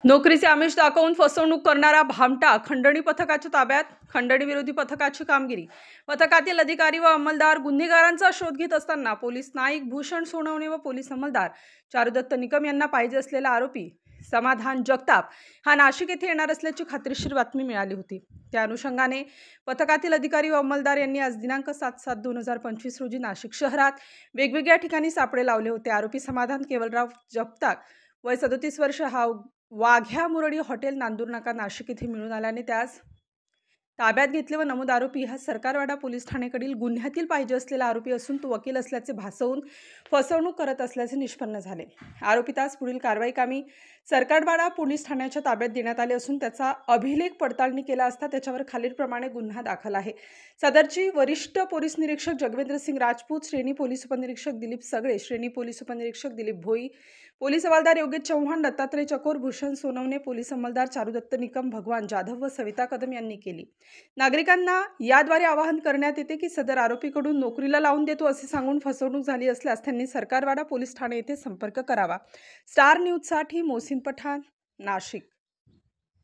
नोकरीचे आमिष दाखवून फसवणूक करणारा भामटा खंडणी पथकाच्या ताब्यात. खंडणी विरोधी पथकाची कामगिरी. पथकातील अधिकारी व अंमलदार गुन्हेगारांचा शोध घेत असताना पोलीस नाईक भूषण सोनवणे व पोलीस अंमलदार चारुदत्त निकम यांना पाहिजे असलेला आरोपी समाधान जगताप हा नाशिक येथे येणार असल्याची खात्रीशीर बातमी मिळाली होती. त्या अनुषंगाने पथकातील अधिकारी व अंमलदार यांनी आज दिनांक 7/7/2025 रोजी नाशिक शहरात वेगवेगळ्या ठिकाणी सापळे लावले होते. आरोपी समाधान केवलराव जगताप वय 37 वर्ष हा वाघ्या मुरडी हॉटेल नांदूर नाका नाशिक येथे मिळून आल्याने त्यास ताब्यात घेतले व नमूद आरोपी हा सरकारवाडा पोलीस ठाण्याकडील गुन्ह्यातील पाहिजे असलेला आरोपी असून तो वकील असल्याचे भासवून फसवणूक करत असल्याचे निष्पन्न झाले. आरोपी तास पुढील कारवाई कामी सरकारवाडा पोलीस ठाण्याच्या ताब्यात देण्यात आले असून त्याचा अभिलेख पडताळणी केला असता त्याच्यावर खालीलप्रमाणे गुन्हा दाखल आहे. सदरची वरिष्ठ पोलीस निरीक्षक जगवेंद्र सिंग राजपूत, श्रेणी पोलीस उपनिरीक्षक दिलीप सगळे, श्रेणी पोलीस उपनिरीक्षक दिलीप भोई, पोलीस हवालदार योगेश चव्हाण, दत्तात्रय चकोर, भूषण सोनवणे, पोलीस अंमलदार चारुदत्त निकम, भगवान जाधव व सविता कदम यांनी केली. नागरिकांना याद्वारे आवाहन करण्यात येते की सदर आरोपीकडून नोकरीला लावून देतो असे सांगून फसवणूक झाली असल्यास त्यांनी सरकारवाडा पोलीस ठाणे येथे संपर्क करावा. स्टार न्यूजसाठी मोहसिन पठाण, नाशिक.